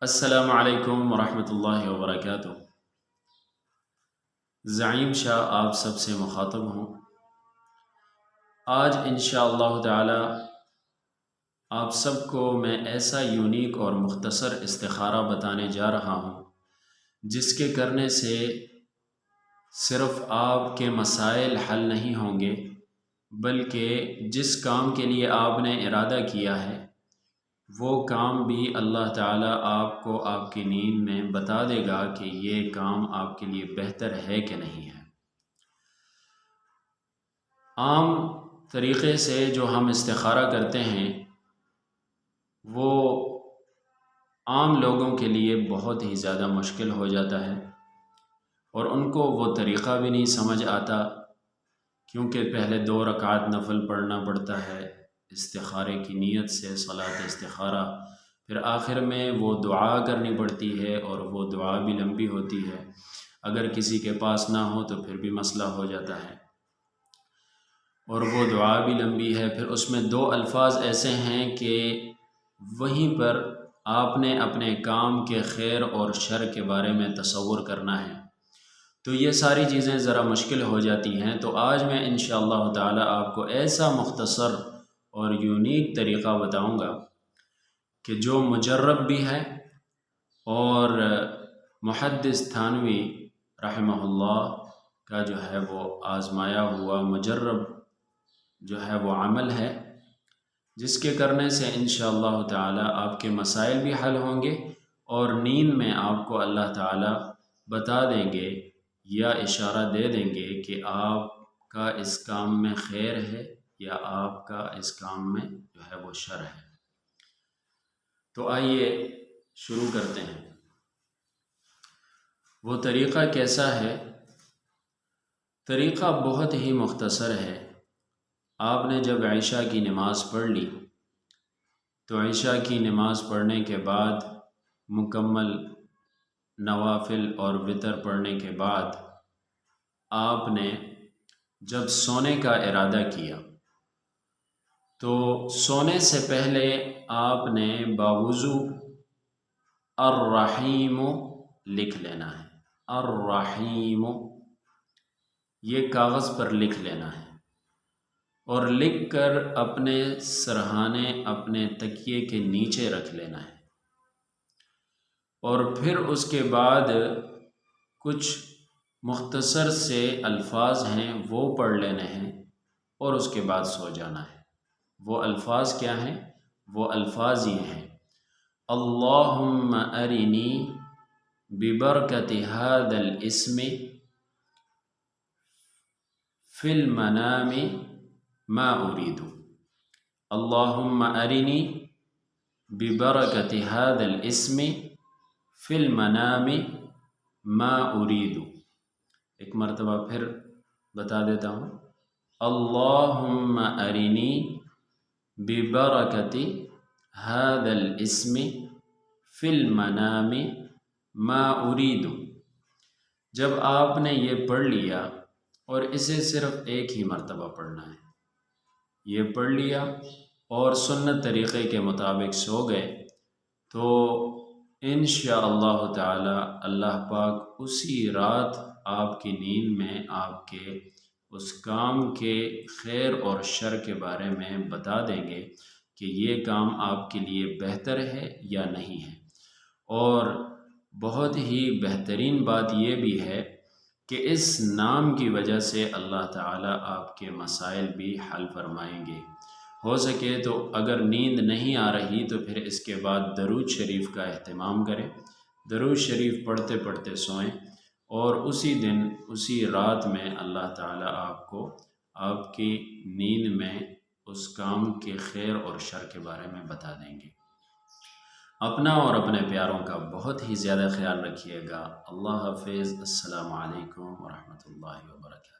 السلام علیکم ورحمۃ اللہ وبرکاتہ۔ زعیم شاہ آپ سب سے مخاطب ہوں۔ آج انشاءاللہ تعالی آپ سب کو میں ایسا یونیک اور مختصر استخارہ بتانے جا رہا ہوں جس کے کرنے سے صرف آپ کے مسائل حل نہیں ہوں گے، بلکہ جس کام کے لیے آپ نے ارادہ کیا ہے وہ کام بھی اللہ تعالیٰ آپ کو آپ کی نیند میں بتا دے گا کہ یہ کام آپ کے لیے بہتر ہے کہ نہیں ہے۔ عام طریقے سے جو ہم استخارہ کرتے ہیں وہ عام لوگوں کے لیے بہت ہی زیادہ مشکل ہو جاتا ہے، اور ان کو وہ طریقہ بھی نہیں سمجھ آتا، کیونکہ پہلے 2 رکعات نفل پڑھنا پڑتا ہے استخارے کی نیت سے، صلاۃ استخارہ، پھر آخر میں وہ دعا کرنی پڑتی ہے، اور وہ دعا بھی لمبی ہوتی ہے، اگر کسی کے پاس نہ ہو تو پھر بھی مسئلہ ہو جاتا ہے، اور وہ دعا بھی لمبی ہے۔ پھر اس میں 2 الفاظ ایسے ہیں کہ وہیں پر آپ نے اپنے کام کے خیر اور شر کے بارے میں تصور کرنا ہے، تو یہ ساری چیزیں ذرا مشکل ہو جاتی ہیں۔ تو آج میں انشاءاللہ تعالی آپ کو ایسا مختصر اور یونیک طریقہ بتاؤں گا کہ جو مجرب بھی ہے، اور محدث تھانوی رحمہ اللہ کا جو ہے وہ آزمایا ہوا مجرب جو ہے وہ عمل ہے، جس کے کرنے سے انشاءاللہ تعالی آپ کے مسائل بھی حل ہوں گے، اور نیند میں آپ کو اللہ تعالی بتا دیں گے یا اشارہ دے دیں گے کہ آپ کا اس کام میں خیر ہے یا آپ کا اس کام میں جو ہے وہ شر ہے۔ تو آئیے شروع کرتے ہیں۔ وہ طریقہ کیسا ہے؟ طریقہ بہت ہی مختصر ہے۔ آپ نے جب عشاء کی نماز پڑھ لی تو عشاء کی نماز پڑھنے کے بعد مکمل نوافل اور وتر پڑھنے کے بعد آپ نے جب سونے کا ارادہ کیا تو سونے سے پہلے آپ نے باوضو الرحیم لکھ لینا ہے۔ الرحیم یہ کاغذ پر لکھ لینا ہے، اور لکھ کر اپنے سرہانے اپنے تکیے کے نیچے رکھ لینا ہے، اور پھر اس کے بعد کچھ مختصر سے الفاظ ہیں وہ پڑھ لینے ہیں، اور اس کے بعد سو جانا ہے۔ وہ الفاظ کیا ہیں؟ وہ الفاظ یہ ہیں: اللہم ارنی ببرکت ھذا الاسم فی المنام ما ارید۔ اللہم ارنی ببرکت ھذا الاسم فی المنام ما ارید۔ ایک مرتبہ پھر بتا دیتا ہوں: اللہم ارنی ببرکت ھذا الاسم فی المنام ما ارید۔ جب آپ نے یہ پڑھ لیا، اور اسے صرف ایک ہی مرتبہ پڑھنا ہے، یہ پڑھ لیا اور سنت طریقے کے مطابق سو گئے، تو انشاءاللہ تعالی اللہ پاک اسی رات آپ کی نیند میں آپ کے اس کام کے خیر اور شر کے بارے میں بتا دیں گے کہ یہ کام آپ کے لیے بہتر ہے یا نہیں ہے۔ اور بہت ہی بہترین بات یہ بھی ہے کہ اس نام کی وجہ سے اللہ تعالیٰ آپ کے مسائل بھی حل فرمائیں گے۔ ہو سکے تو اگر نیند نہیں آ رہی تو پھر اس کے بعد درود شریف کا اہتمام کریں، درود شریف پڑھتے پڑھتے سوئیں، اور اسی دن اسی رات میں اللہ تعالیٰ آپ کو آپ کی نیند میں اس کام کے خیر اور شر کے بارے میں بتا دیں گے۔ اپنا اور اپنے پیاروں کا بہت ہی زیادہ خیال رکھیے گا۔ اللہ حافظ۔ السلام علیکم ورحمۃ اللہ وبرکاتہ۔